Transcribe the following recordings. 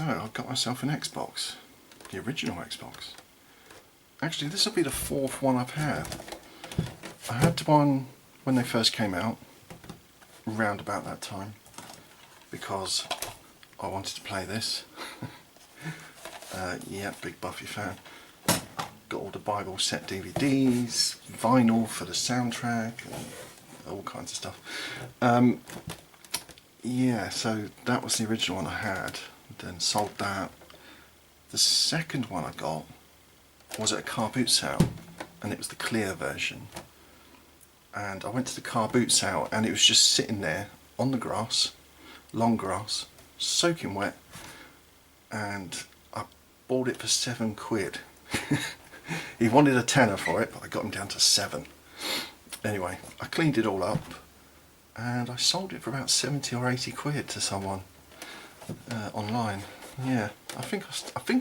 So I've got myself an Xbox, the original Xbox. Actually, this will be the 4th one I've had. I had one when they first came out, round about that time, because I wanted to play this. Yeah, big Buffy fan. Got all the Bible set DVDs, vinyl for the soundtrack, and all kinds of stuff. Yeah, so that was the original one I had. Then sold that. The second one I got was at a car boot sale, and it was the clear version. And I went to the car boot sale, and it was just sitting there on the grass, long grass, soaking wet, and I bought it for £7. He wanted a tenner for it, but I got him down to 7. Anyway, I cleaned it all up, and I sold it for about 70 or 80 quid to someone online. Yeah, I think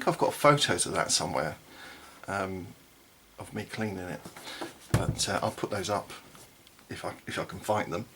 I've got photos of that somewhere, of me cleaning it, but I'll put those up if I can find them.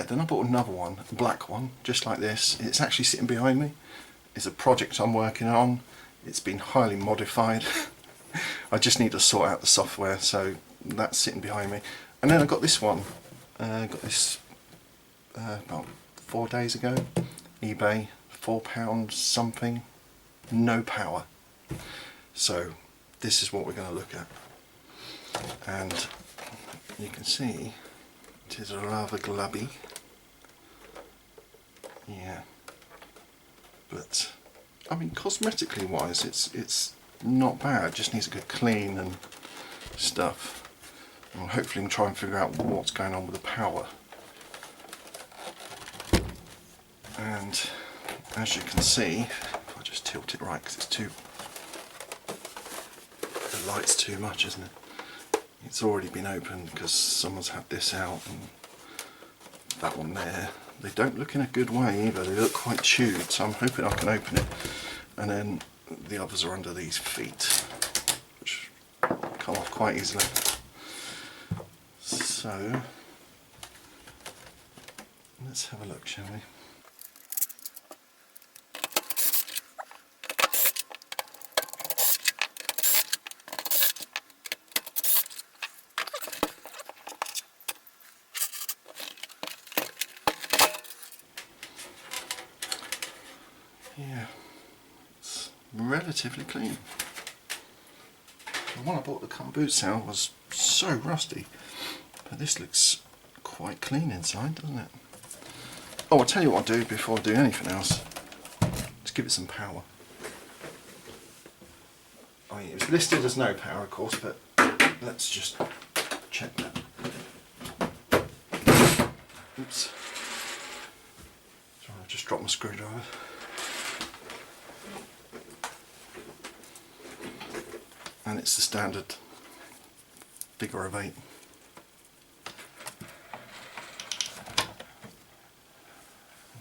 Then I bought another one, a black one, just like this. It's actually sitting behind me. It's a project I'm working on. It's been highly modified. I just need to sort out the software, so that's sitting behind me. And then I got this one. Got this about 4 days ago. eBay, £4 something, no power. So this is what we're going to look at. And you can see it is rather glubby. Yeah, but I mean, cosmetically wise, it's not bad. Just needs a good clean and stuff. And hopefully, we can try and figure out what's going on with the power. And as you can see, if I just tilt it right, because it's the light's too much, isn't it? It's already been opened because someone's had this out, and that one there. They don't look in a good way either. They look quite chewed, so I'm hoping I can open it. And then the others are under these feet, which come off quite easily. So let's have a look, shall we? Yeah, it's relatively clean. The one I bought at the car boot sale was so rusty, but this looks quite clean inside, doesn't it? Oh, I'll tell you what I'll do before I do anything else. Just give it some power. I mean, it was listed as no power, of course, but let's just check that. Oops. Sorry, I've just dropped my screwdriver. And it's the standard figure of 8.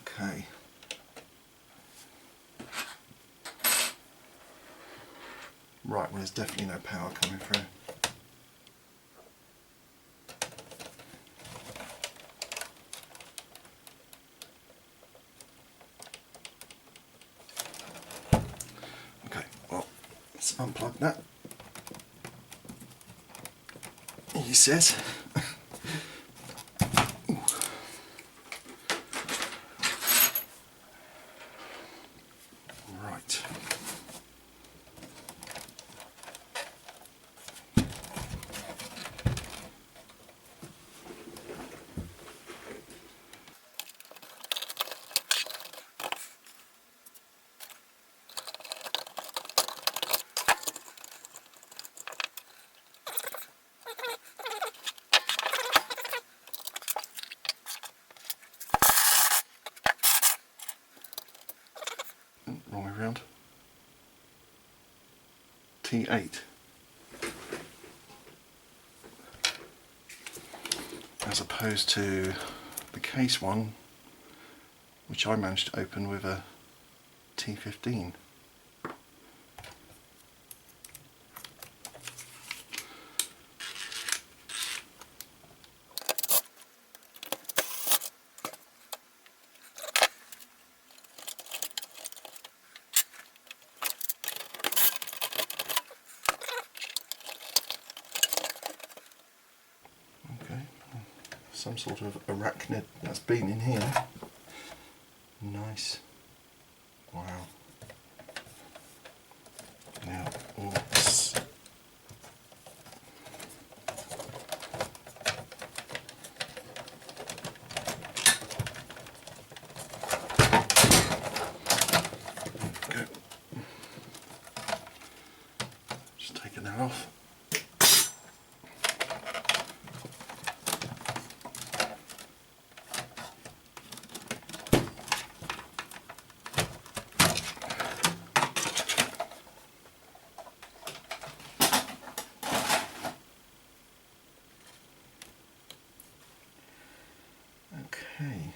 Okay. Right, well, there's definitely no power coming through. Okay, well, let's unplug that. He says. Right. Wrong way around. T8. As opposed to the case one, which I managed to open with a T15. Some sort of arachnid that's been in here. Nice. Wow. Now, oops. Go. Just taking that off. Okay.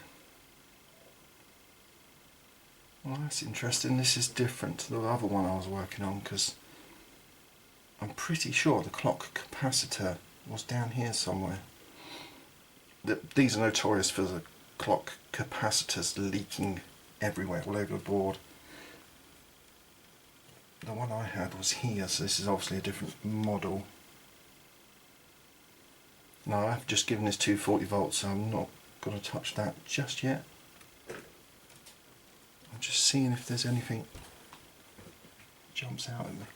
Well, that's interesting. This is different to the other one I was working on because I'm pretty sure the clock capacitor was down here somewhere. These are notorious for the clock capacitors leaking everywhere, all over the board. The one I had was here, so this is obviously a different model. Now I've just given this 240 volts, so I'm not going to touch that just yet. I'm just seeing if there's anything jumps out at me.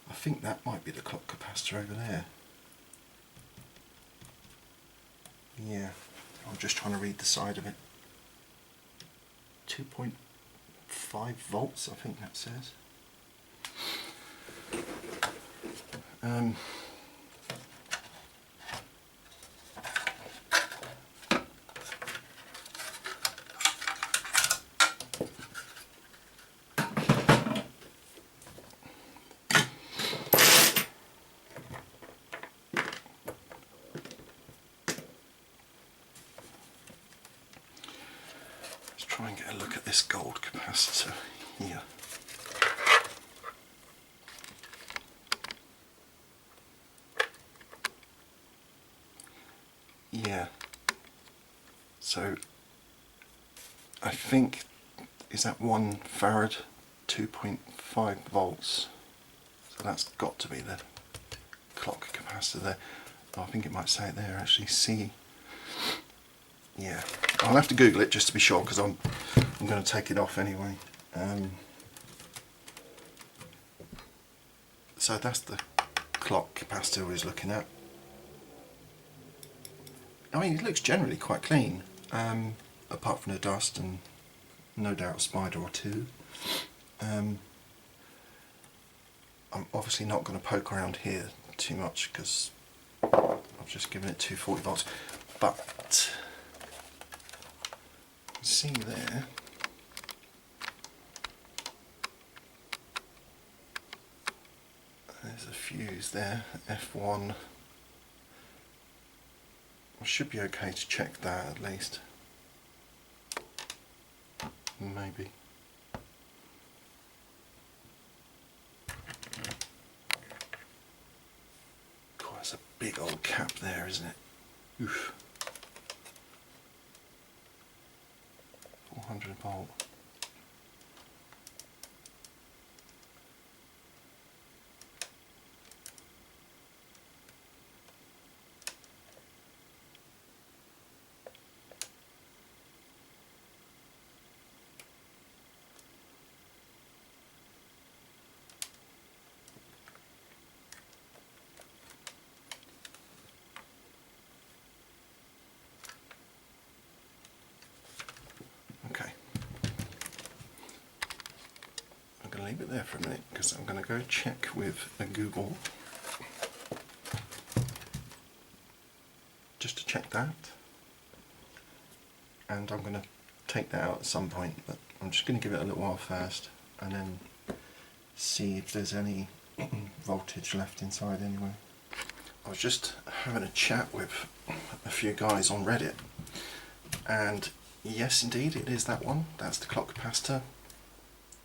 I think that might be the clock capacitor over there. Yeah, I'm just trying to read the side of it. 2.5 volts, I think that says. Try and get a look at this gold capacitor here. Yeah, so I think, is that 1 farad, 2.5 volts, so that's got to be the clock capacitor there. Oh, I think it might say it there actually, C. Yeah, I'll have to Google it just to be sure because I'm going to take it off anyway. So that's the clock capacitor we was looking at. I mean, it looks generally quite clean, apart from the dust and no doubt a spider or two. I'm obviously not going to poke around here too much because I've just given it 240 volts, but see there, there's a fuse there, F1. I should be okay to check that at least. Maybe. God, that's a big old cap there, isn't it? Oof. 400 volt. Okay. I'm going to leave it there for a minute because I'm going to go check with a Google just to check that, and I'm going to take that out at some point, but I'm just going to give it a little while first. and then see if there's any voltage left inside anyway. I was just having a chat with a few guys on Reddit, and yes indeed it is that one, that's the clock capacitor.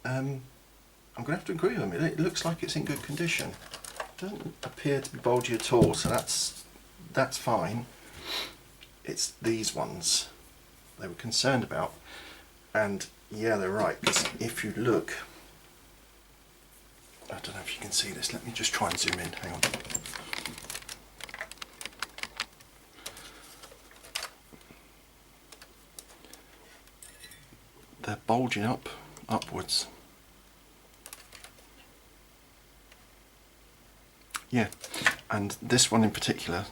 I'm going to have to agree with them, it looks like it's in good condition. It doesn't appear to be bulgy at all, so that's fine. It's these ones they were concerned about, and yeah, they're right, because if you look, I don't know if you can see this, let me just try and zoom in, hang on. They're bulging upwards. Yeah, and this one in particular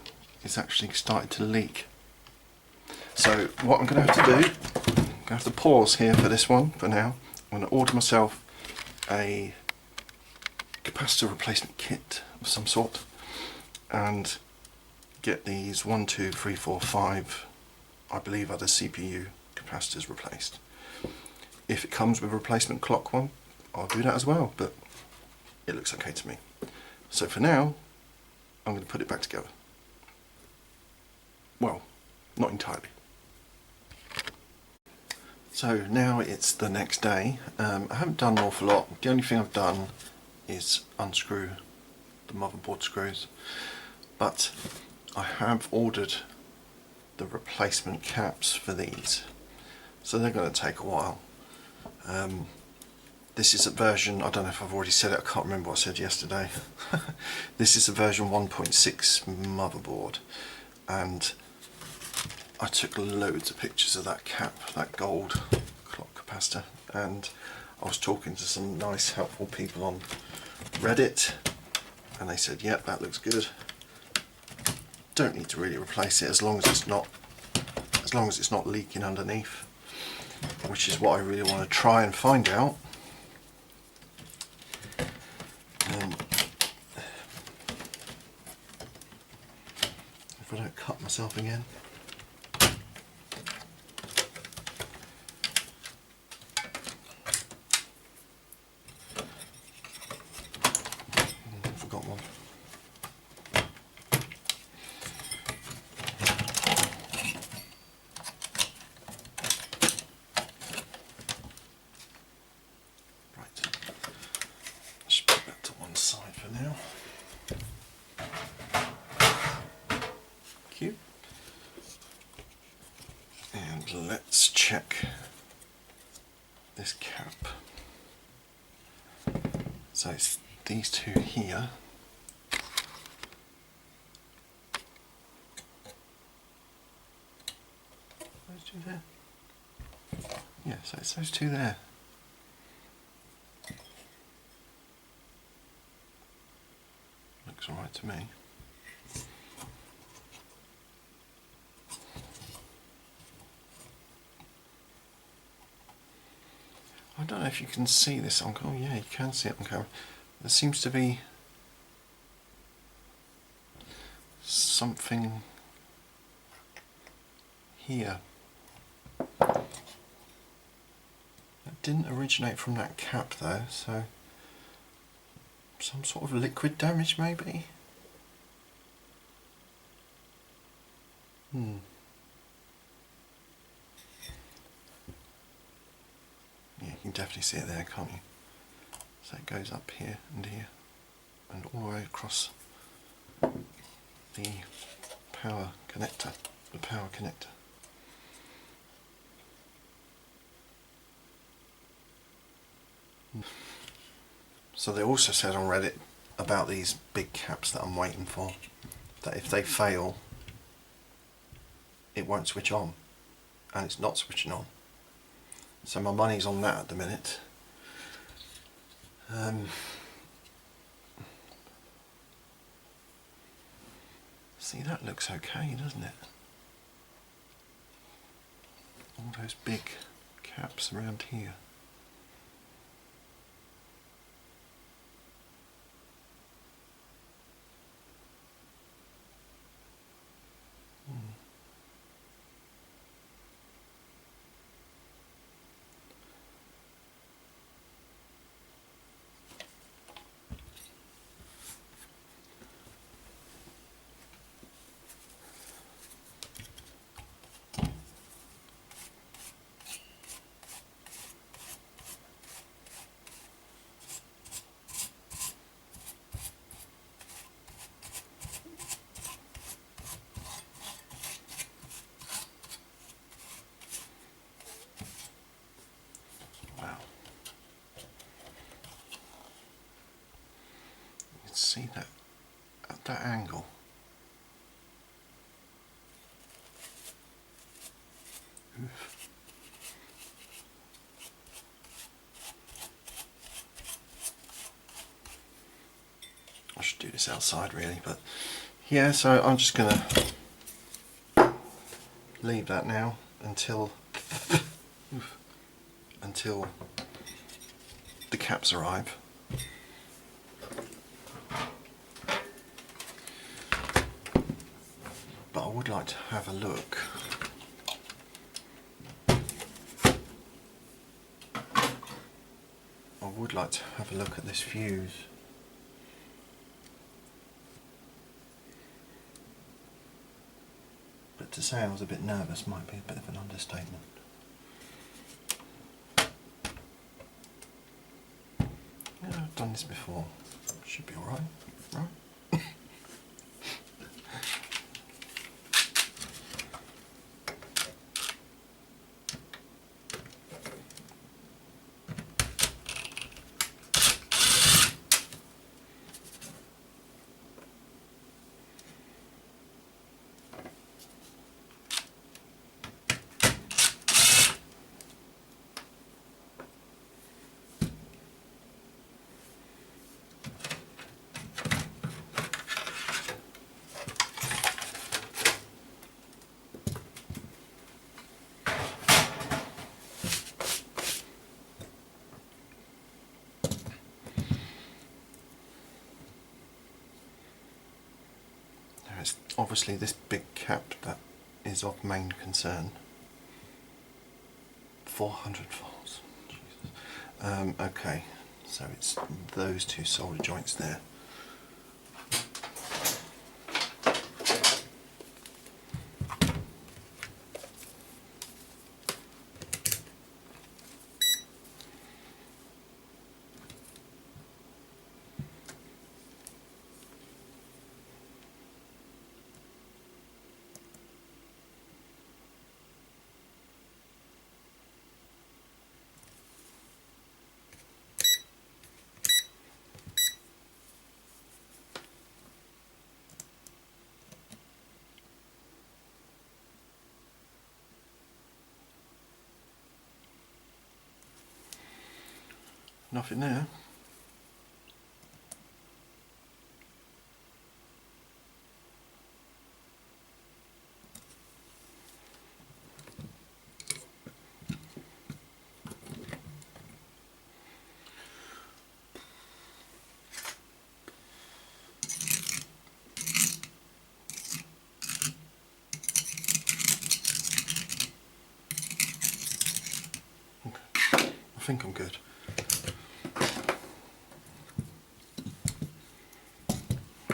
is actually started to leak. So what I'm going to have to do, I'm going to have to pause here for this one for now. I'm going to order myself a capacitor replacement kit of some sort and get these 1, 2, 3, 4, 5, I believe are the CPU capacitors replaced. If it comes with a replacement clock one, I'll do that as well, but it looks okay to me. So for now, I'm going to put it back together. Well, not entirely. So now it's the next day. I haven't done an awful lot. The only thing I've done is unscrew the motherboard screws, but I have ordered the replacement caps for these, so they're going to take a while. This is a version, I don't know if I've already said it, I can't remember what I said yesterday. This is a version 1.6 motherboard, and I took loads of pictures of that cap, that gold clock capacitor, and I was talking to some nice helpful people on Reddit, and they said, yep, that looks good. Don't need to really replace it as long as it's not leaking underneath, which is what I really want to try and find out. If I don't cut myself again. Forgot one. Just put that to one side for now. Thank you. And let's check this cap. So it's these two here. Those two there. Yeah, so it's those two there. Looks alright to me. I don't know if you can see this on camera. Oh yeah, you can see it on camera. There seems to be something here. That didn't originate from that cap though, so some sort of liquid damage maybe? Yeah, you can definitely see it there, can't you? So it goes up here and all the way across the power connector. So they also said on Reddit about these big caps that I'm waiting for, that if they fail, it won't switch on, and it's not switching on. So my money's on that at the minute. See, that looks okay, doesn't it? All those big caps around here. see that at that angle. Oof. I should do this outside really, but yeah, so I'm just gonna leave that now until the caps arrive. But I would like to have a look. I would like to have a look at this fuse. But to say I was a bit nervous might be a bit of an understatement. Yeah, I've done this before. Should be alright, right? It's obviously this big cap that is of main concern. 400 volts. Jesus. Okay, so it's those two solder joints there. Nothing there. Okay. I think I'm good.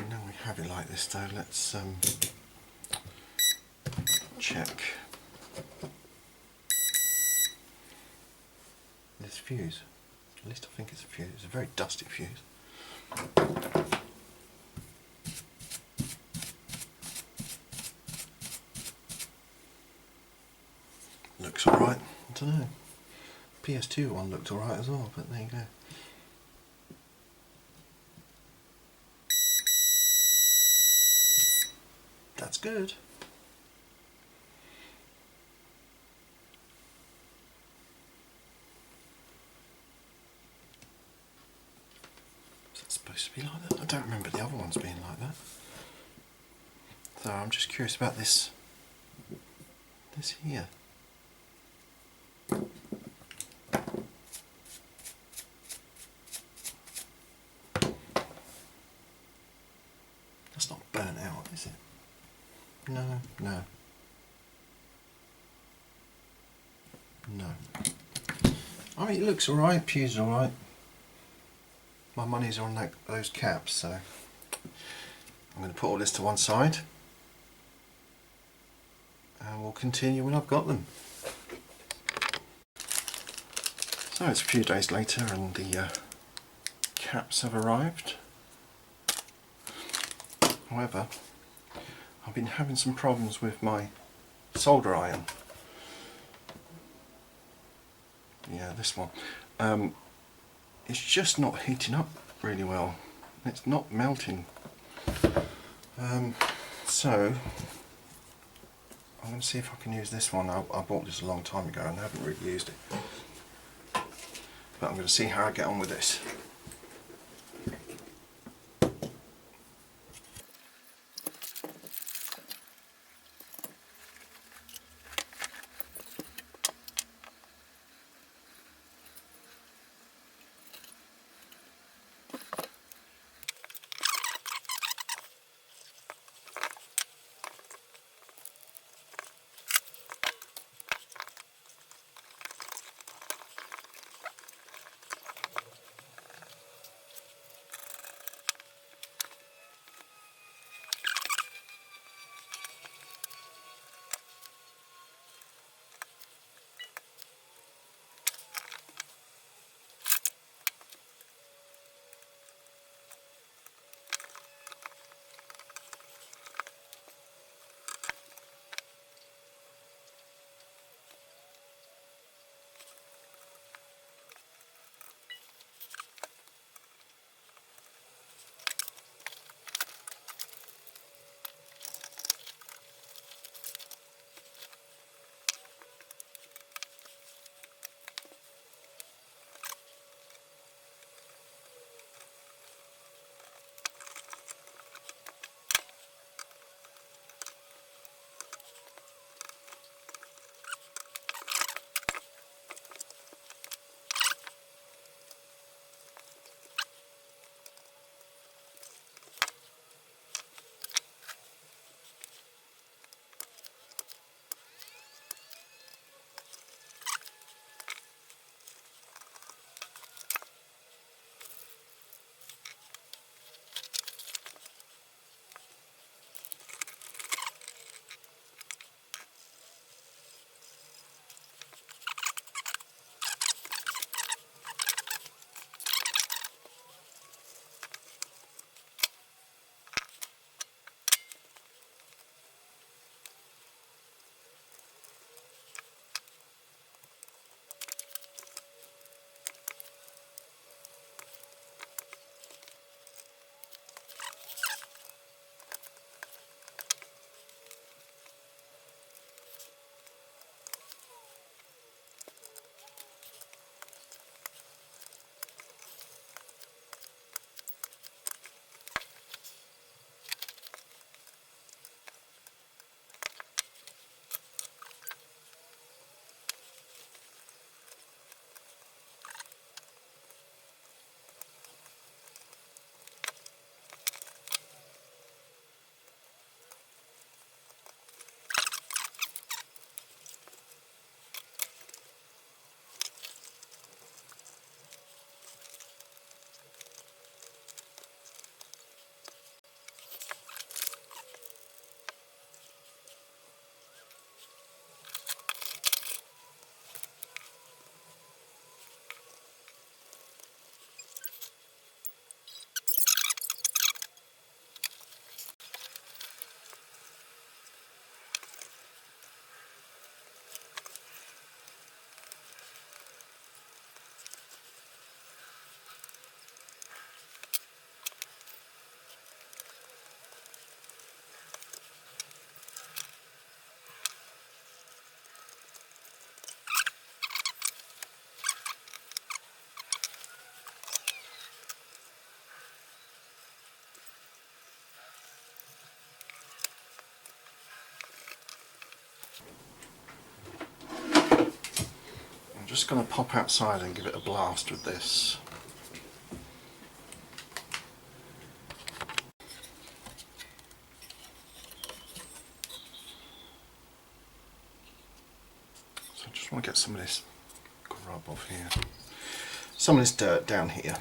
Now we have it like this though, let's check this fuse. At least I think it's a fuse. It's a very dusty fuse. Looks alright. I don't know. PS2 one looked alright as well, but there you go. That's good. Is that supposed to be like that? I don't remember the other ones being like that. So I'm just curious about this here. That's not burnt out, is it? No, no. No. I mean, it looks alright, fuse alright. My money's on those caps, so I'm going to put all this to one side and we'll continue when I've got them. So it's a few days later and the caps have arrived. However, I've been having some problems with my solder iron. Yeah, this one. It's just not heating up really well. It's not melting. So I'm going to see if I can use this one. I bought this a long time ago and I haven't really used it. But I'm going to see how I get on with this. I'm just going to pop outside and give it a blast with this. So I just want to get some of this grub off here. Some of this dirt down here.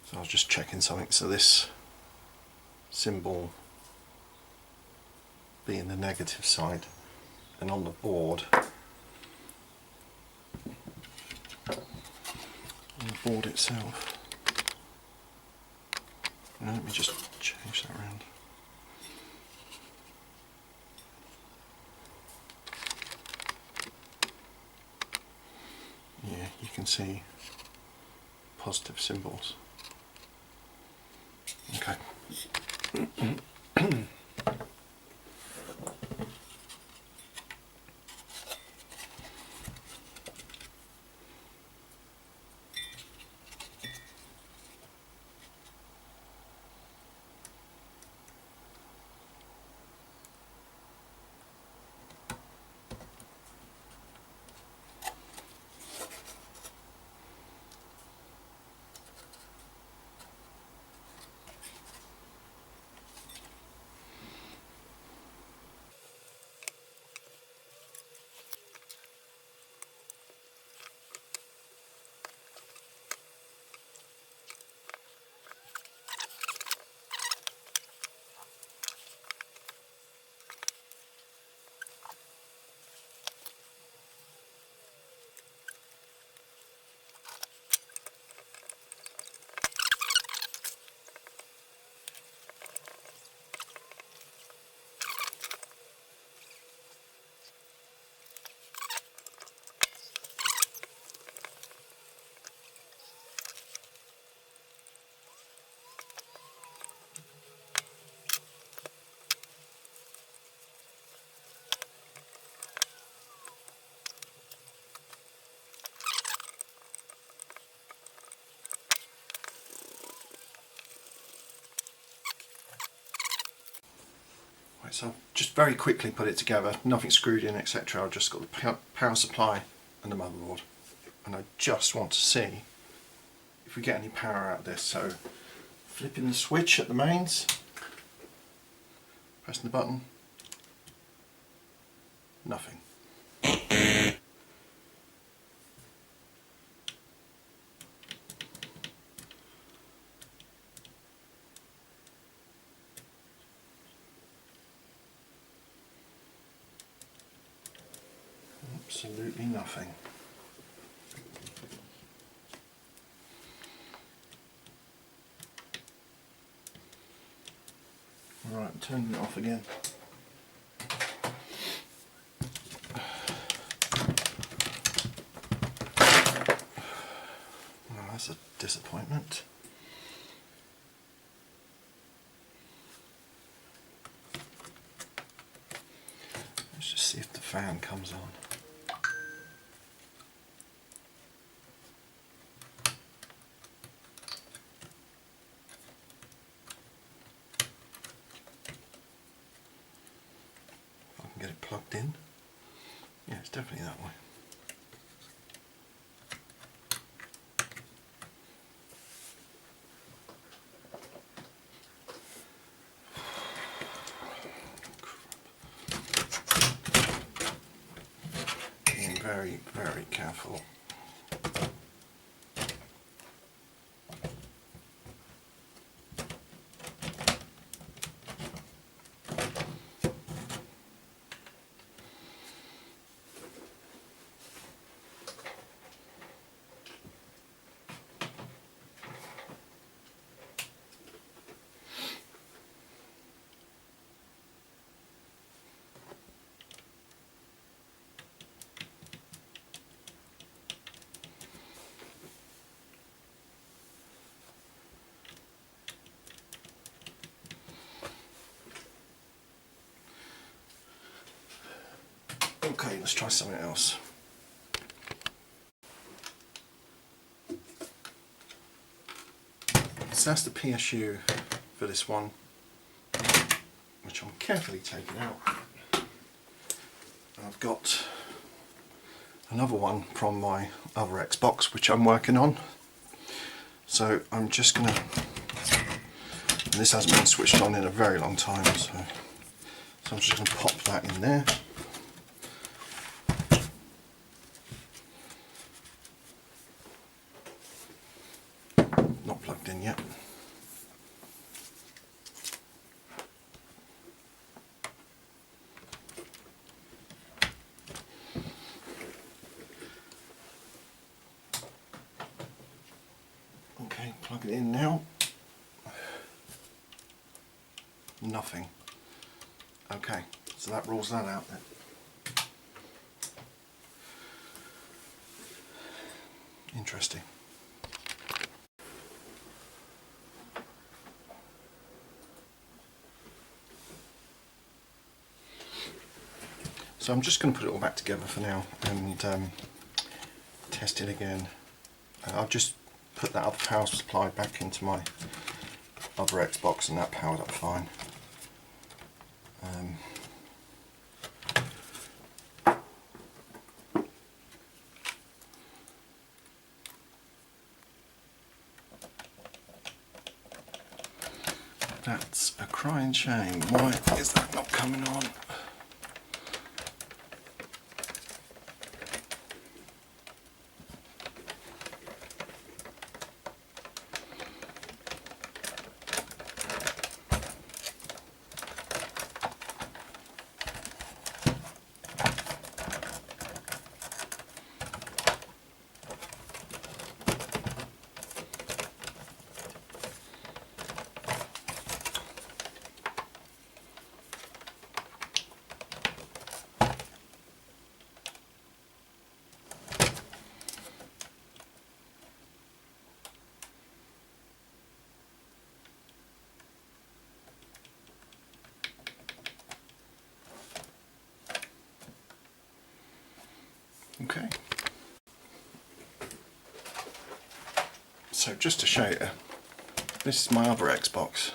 So I was just checking something. So this symbol being the negative side, and on the board, itself. Now let me just change that around. Yeah, you can see positive symbols. Okay. Right, so I've just very quickly put it together, nothing screwed in, etc. I've just got the power supply and the motherboard, and I just want to see if we get any power out of this. So flipping the switch at the mains, pressing the button, nothing. Absolutely nothing. Right, I'm turning it off again. Well, that's a disappointment. Let's just see if the fan comes on. Get it plugged in. Yeah, it's definitely that way. Being very, very careful. Okay, let's try something else. So that's the PSU for this one, which I'm carefully taking out. I've got another one from my other Xbox which I'm working on. So I'm just going to, and this hasn't been switched on in a very long time, so I'm just going to pop that in there. Not plugged plugged in yet. Okay, plug it in now. Nothing. Okay, so that rules that out then. Interesting. So I'm just going to put it all back together for now and test it again. I'll just put that other power supply back into my other Xbox and that powered up fine. That's a crying shame. Why is that not coming on? Okay. So just to show you, this is my other Xbox,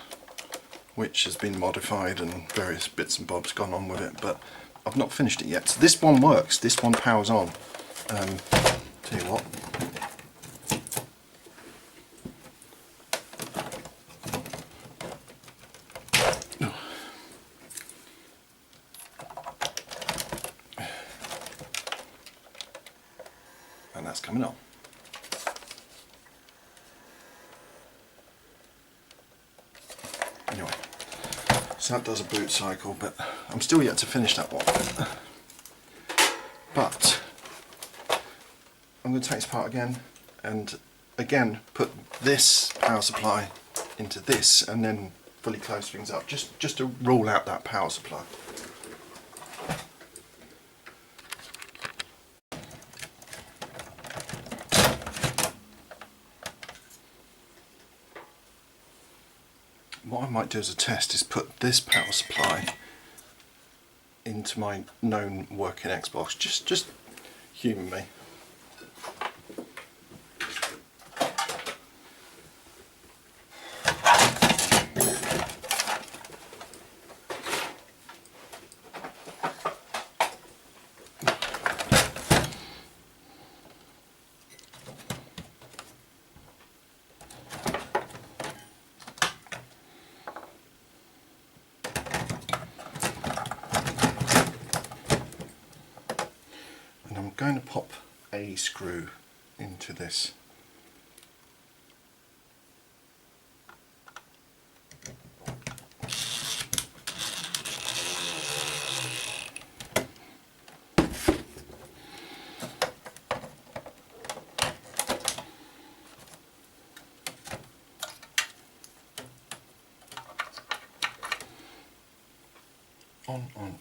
which has been modified and various bits and bobs gone on with it, but I've not finished it yet. So this one works, this one powers on. Tell you what. And that's coming on. Anyway, so that does a boot cycle, but I'm still yet to finish that one. But I'm going to take this apart again and again put this power supply into this and then fully close things up, just to rule out that power supply. What I might do as a test is put this power supply into my known working Xbox. Just humour me. I'm going to pop a screw into this.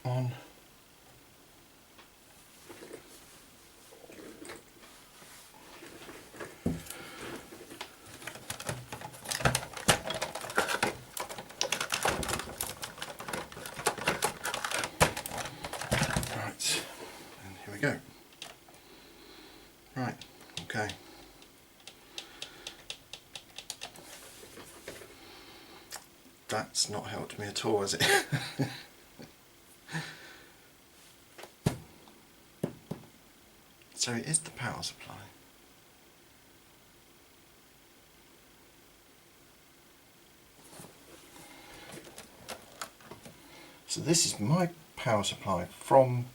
On. Go. Right, okay. That's not helped me at all, has it? So it is the power supply. So this is my power supply from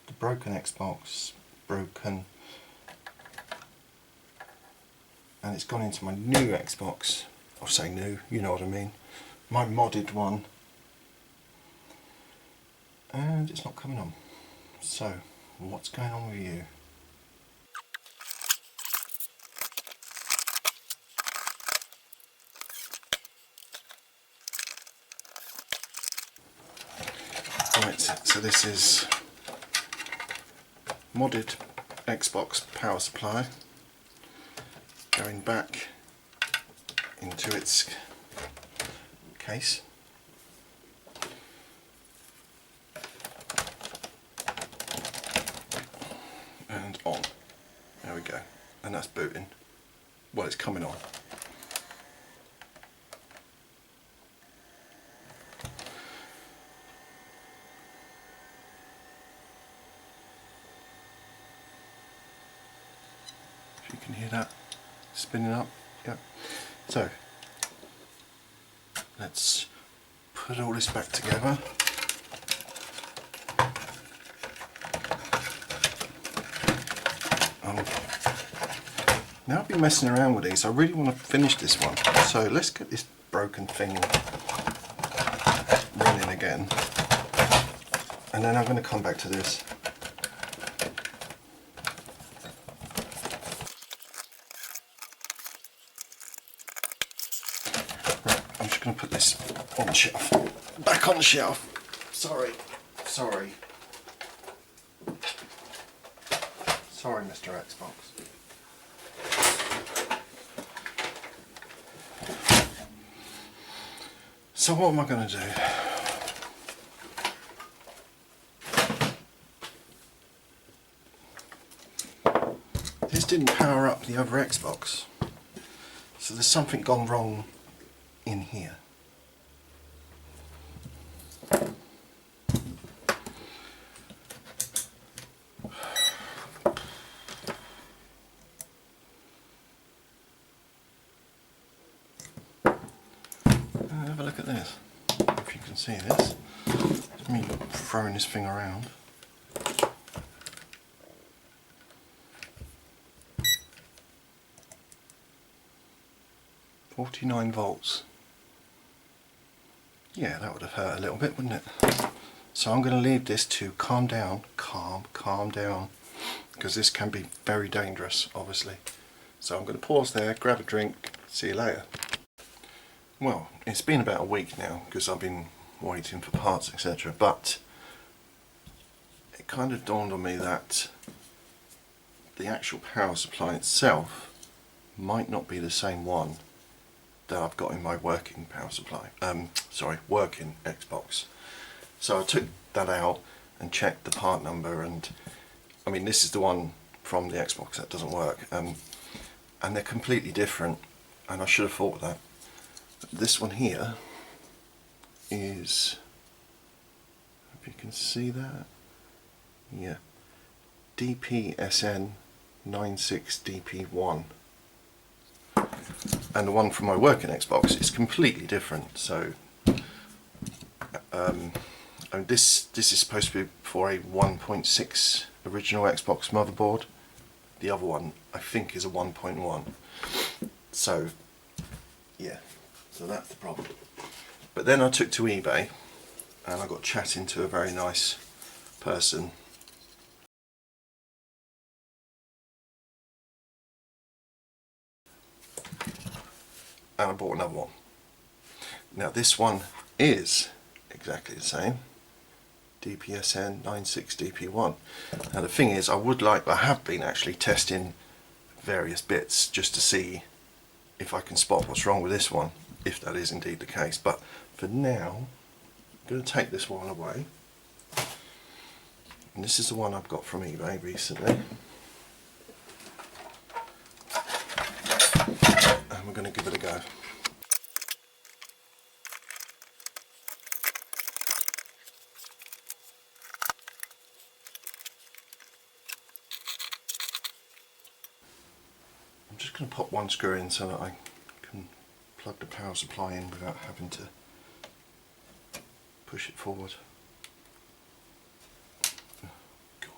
the broken Xbox, broken and it's gone into my new Xbox. I'll say new, you know what I mean. My modded one. And it's not coming on. So, what's going on with you? Right, so this is modded Xbox power supply going back into its case. And on. There we go. And that's booting. Well, it's coming on. If you can hear that spinning up. Yep. So, let's put all this back together. Now I've been messing around with these, I really want to finish this one. So let's get this broken thing running again. And then I'm going to come back to this. Right, I'm just going to put this on the shelf. Back on the shelf. Sorry, Mr. Xbox. So what am I going to do? This didn't power up the other Xbox. So there's something gone wrong in here. Have a look at this. If you can see this. It's me throwing this thing around. "49 volts. Yeah, that would have hurt a little bit, wouldn't it? So I'm going to leave this to calm down, calm down, because this can be very dangerous, obviously. So I'm going to pause there, grab a drink, see you later. Well, it's been about a week now because I've been waiting for parts, etc. But it kind of dawned on me that the actual power supply itself might not be the same one that I've got in my working power supply. Working Xbox. So I took that out and checked the part number, and I mean, this is the one from the Xbox that doesn't work, and they're completely different, and I should have thought of that. This one here is, if you can see that, yeah, DPSN 96DP1, and the one from my working Xbox is completely different. So and this is supposed to be for a 1.6 original Xbox motherboard. The other one I think is a 1.1. So yeah, so that's the problem. But then I took to eBay and I got chatting to a very nice person, and I bought another one. Now this one is exactly the same, DPSN 96DP1. Now the thing is, I have been actually testing various bits just to see if I can spot what's wrong with this one, if that is indeed the case. But for now, I'm going to take this one away. And this is the one I've got from eBay recently. And we're going to give it a go. I'm just going to pop one screw in so that I can plug the power supply in without having to push it forward. Oh, God.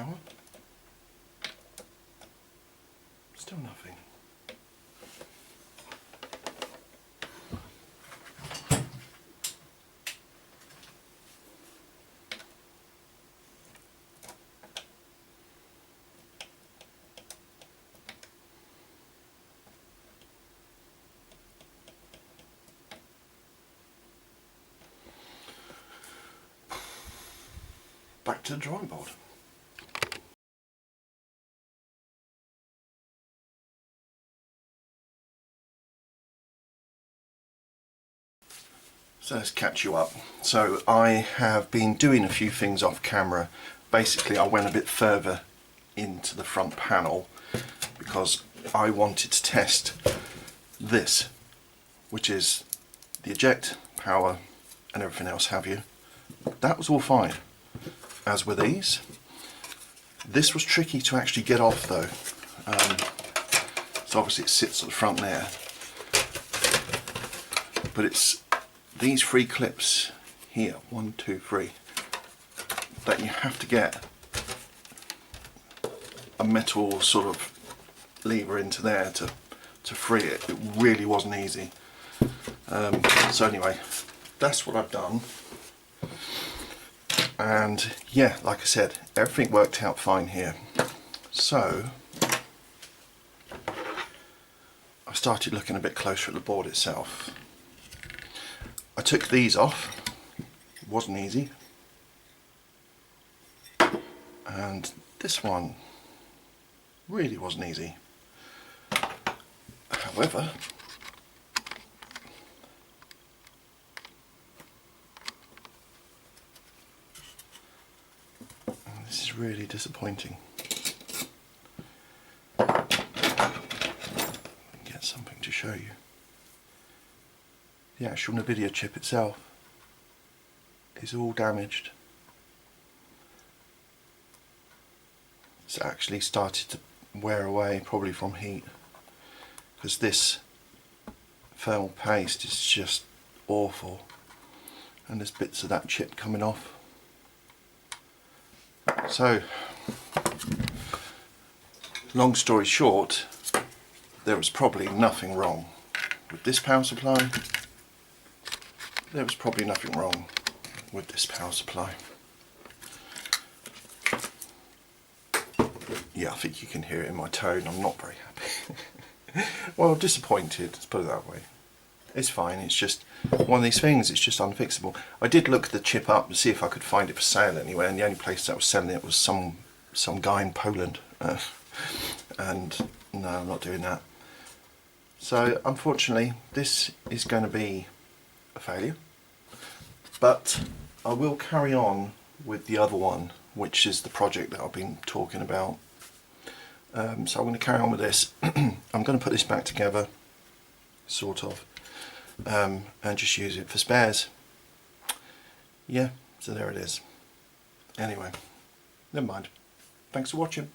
power. Still nothing. Back to the drawing board. So let's catch you up. So I have been doing a few things off camera. Basically I went a bit further into the front panel because I wanted to test this, which is the eject, power and everything else have you. That was all fine. As with these, this was tricky to actually get off though. So obviously it sits at the front there, but it's these 3 clips here, 1, 2, 3, that you have to get a metal sort of lever into there to free it. It really wasn't easy. So anyway, that's what I've done. And yeah, like I said, everything worked out fine here. So I started looking a bit closer at the board itself. I took these off. It wasn't easy. And this one really wasn't easy. However, this is really disappointing. Get something to show you. The actual NVIDIA chip itself is all damaged. It's actually started to wear away, probably from heat, because this thermal paste is just awful, and there's bits of that chip coming off. So, long story short, there was probably nothing wrong with this power supply. There was probably nothing wrong with this power supply. Yeah, I think you can hear it in my tone. I'm not very happy. Well, disappointed, let's put it that way. It's fine, it's just one of these things, it's just unfixable. I did look the chip up to see if I could find it for sale anywhere, and the only place that was selling it was some guy in Poland. And no, I'm not doing that. So unfortunately, this is going to be a failure. But I will carry on with the other one, which is the project that I've been talking about. So I'm going to carry on with this. I'm going to put this back together, sort of, and just use it for spares. Yeah, so there it is. Anyway, never mind. Thanks for watching.